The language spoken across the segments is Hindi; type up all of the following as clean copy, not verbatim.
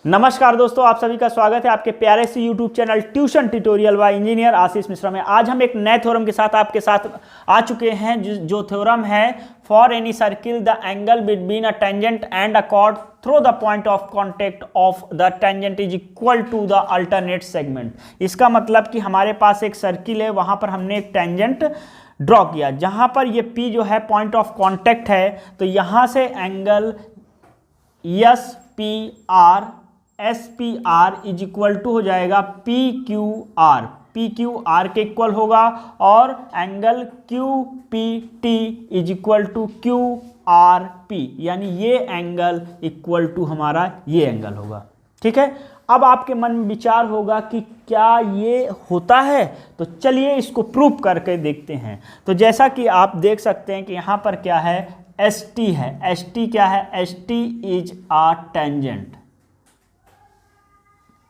नमस्कार दोस्तों, आप सभी का स्वागत है आपके प्यारे से YouTube channel tuition tutorial by engineer Ashish Mishra में। आज हम एक नए थ्योरम के साथ आपके साथ आ चुके हैं जो थ्योरम है for any circle the angle between a tangent and a chord through the point of contact of the tangent is equal to the alternate segment. इसका मतलब कि हमारे पास एक सर्किल है, वहां पर हमने एक टेंजेंट ड्रॉ किया जहां पर ये P जो है पॉइंट ऑफ कॉन्टेक्ट है, तो यहां से angle S P R is equal to हो जाएगा पी क्यू आर के इक्वल होगा, और angle Q P T is equal to Q R P, यानी ये एंगल इक्वल टू हमारा ये एंगल होगा। ठीक है, अब आपके मन में विचार होगा कि क्या ये होता है, तो चलिए इसको प्रूव करके देखते हैं। तो जैसा कि आप देख सकते हैं कि यहाँ पर क्या है, एस टी है। एस टी क्या है? S T is a tangent,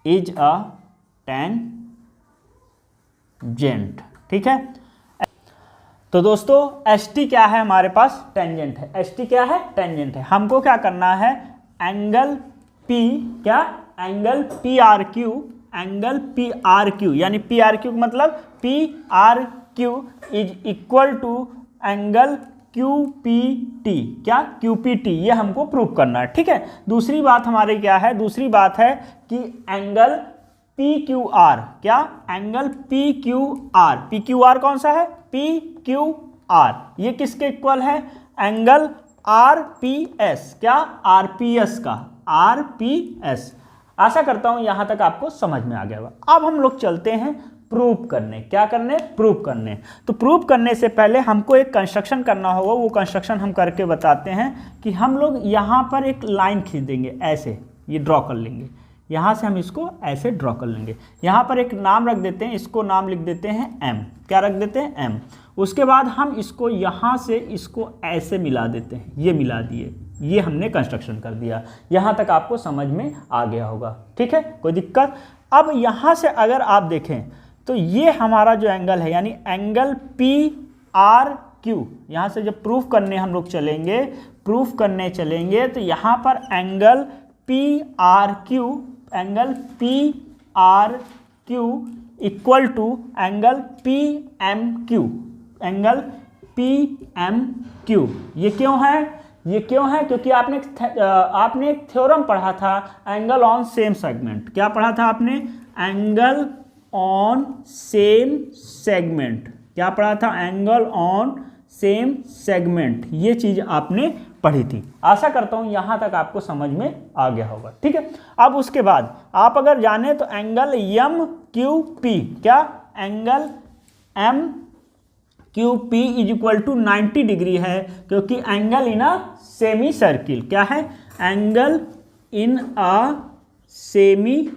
is a tangent. ठीक है, तो दोस्तों एस टी क्या है? हमारे पास टेंजेंट है। एस टी क्या है? टेंजेंट है। हमको क्या करना है, एंगल पी, क्या angle P R Q, angle P R Q, यानी पी आर क्यू मतलब P R Q is equal to angle Q P T, क्या क्यू पी टी, ये हमको प्रूव करना है। ठीक है, दूसरी बात हमारी क्या है? दूसरी बात है कि एंगल पी क्यू आर, क्या angle P Q R, P Q are कौन सा है? पी क्यू आर, ये किसके इक्वल है? एंगल आर पी एस, क्या आर पी एस का, आर पी एस। आशा करता हूं यहां तक आपको समझ में आ गया होगा। अब हम लोग चलते हैं प्रूव करने। क्या करने? प्रूव करने। तो प्रूव करने से पहले हमको एक कंस्ट्रक्शन करना होगा, वो कंस्ट्रक्शन हम करके बताते हैं कि हम लोग यहाँ पर एक लाइन खींच देंगे, ऐसे ये ड्रॉ कर लेंगे, यहाँ से हम इसको ऐसे ड्रॉ कर लेंगे। यहाँ पर एक नाम रख देते हैं, इसको नाम लिख देते हैं M। क्या रख देते हैं? M। उसके बाद हम इसको यहाँ से इसको ऐसे मिला देते हैं, ये मिला दिए, ये हमने कंस्ट्रक्शन कर दिया। यहाँ तक आपको समझ में आ गया होगा। ठीक है, कोई दिक्कत? अब यहाँ से अगर आप देखें तो ये हमारा जो एंगल है, यानी एंगल पी आर क्यू, यहाँ से जब प्रूफ करने हम लोग चलेंगे, प्रूफ करने चलेंगे तो यहाँ पर angle P R Q, angle P R Q equal to angle P M Q, angle P M Q. ये क्यों है? ये क्यों है? क्योंकि आपने एक थ्योरम पढ़ा था, एंगल ऑन सेम सेगमेंट। क्या पढ़ा था आपने? Angle on same segment. क्या पढ़ा था? Angle on same segment. ये चीज आपने पढ़ी थी। आशा करता हूं यहां तक आपको समझ में आ गया होगा। ठीक है, अब उसके बाद आप अगर जाने तो एंगल एम क्यू पी, क्या angle M Q P is equal to 90 degree है, क्योंकि angle in a semi circle, क्या है? Angle in a semi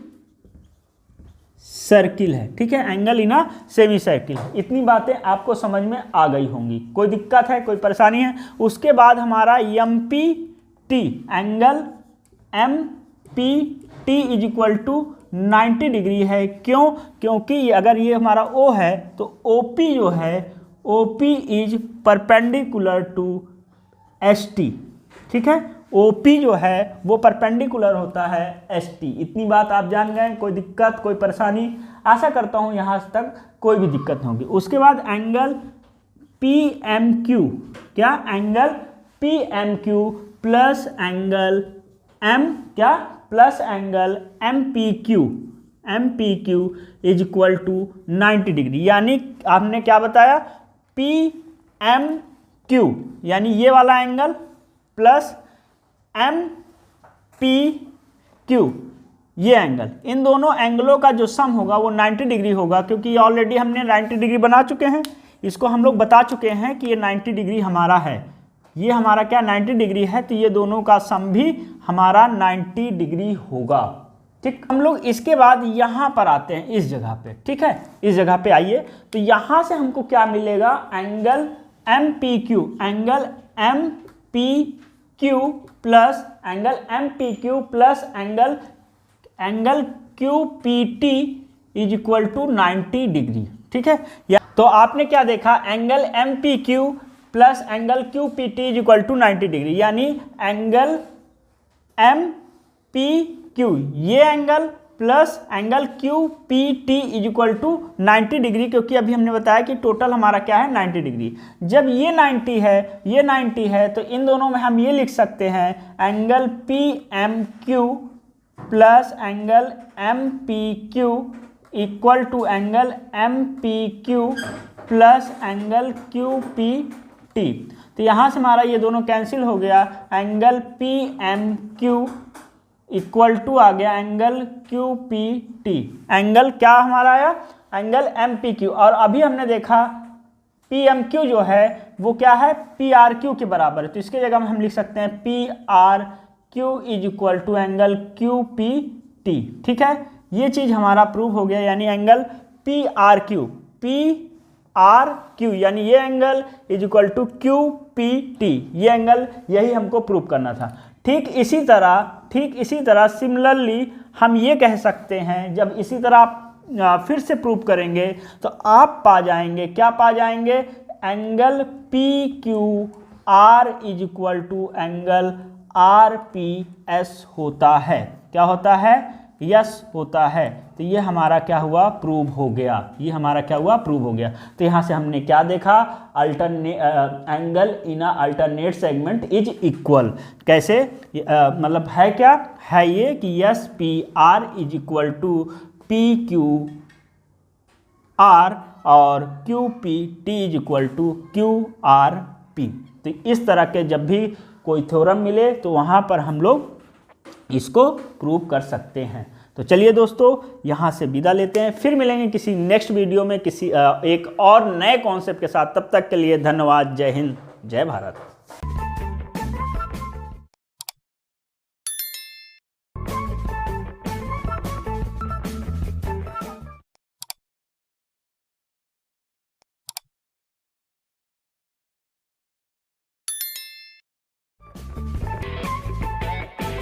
circle है। ठीक है, angle in a semi circle. इतनी बातें आपको समझ में आ गई होंगी। कोई दिक्कत है, कोई परेशानी है? उसके बाद हमारा M P T, angle M P T is equal to 90 degree है। क्यों? क्योंकि अगर ये हमारा ओ है तो ओ पी जो है, O P is perpendicular to S T. ठीक है, OP जो है वो परपेंडिकुलर होता है ST। इतनी बात आप जान गए। कोई दिक्कत, कोई परेशानी? आशा करता हूँ यहाँ तक कोई भी दिक्कत नहीं होगी। उसके बाद एंगल PMQ, क्या angle PMQ plus angle M, क्या plus angle MPQ is equal to 90 degree. यानी आपने क्या बताया? PMQ यानी ये वाला एंगल प्लस MPQ ये एंगल, इन दोनों एंगलों का जो सम होगा वो 90 डिग्री होगा, क्योंकि ऑलरेडी हमने 90 डिग्री बना चुके हैं। इसको हम लोग बता चुके हैं कि ये 90 डिग्री हमारा है, ये हमारा क्या 90 डिग्री है, तो ये दोनों का सम भी हमारा 90 डिग्री होगा। ठीक, हम लोग इसके बाद यहाँ पर आते हैं, इस जगह पे। ठीक है, इस जगह पे आइए, तो यहाँ से हमको क्या मिलेगा? Angle MPQ, angle MPQ plus angle MPQ plus angle QPT is equal to 90 degree. ठीक है, तो आपने क्या देखा? Angle MPQ plus angle QPT is equal to 90 degree, यानी एंगल MPQ क्यू, ये angle plus angle Q P T is equal to 90 degree, क्योंकि अभी हमने बताया कि टोटल हमारा क्या है 90 डिग्री। जब ये 90 है, ये 90 है, तो इन दोनों में हम ये लिख सकते हैं angle P M Q plus angle M P Q equal to angle M P Q plus angle Q P T. तो यहाँ से हमारा ये दोनों कैंसिल हो गया, angle P M Q equal to आ गया angle Q P T. Angle क्या हमारा आया, एंगल एम पी क्यू। और अभी हमने देखा पी एम क्यू जो है वो क्या है, पी आर क्यू के बराबर है, तो इसके जगह में हम लिख सकते हैं P R Q is equal to angle Q P T. ठीक है, ये चीज़ हमारा प्रूव हो गया, यानी एंगल पी आर क्यू यानी ये angle is equal to Q P T, ये एंगल यही हमको प्रूव करना था। ठीक इसी तरह सिमिलरली हम ये कह सकते हैं, जब इसी तरह आप फिर से प्रूव करेंगे तो आप पा जाएंगे, क्या पा जाएंगे, angle P Q R is equal to angle R P S होता है। क्या होता है, यस होता है। तो ये हमारा क्या हुआ, प्रूव हो गया, ये हमारा क्या हुआ, प्रूव हो गया। तो यहाँ से हमने क्या देखा, angle in a alternate segment is equal. कैसे, मतलब है क्या, है ये कि S P R is equal to P Q R और Q P T is equal to Q R P. तो इस तरह के जब भी कोई थ्योरम मिले तो वहाँ पर हम लोग इसको प्रूव कर सकते हैं। तो चलिए दोस्तों, यहाँ से विदा लेते हैं, फिर मिलेंगे किसी नेक्स्ट वीडियो में किसी एक और नए कॉन्सेप्ट के साथ। तब तक के लिए धन्यवाद। जय हिंद, जय भारत।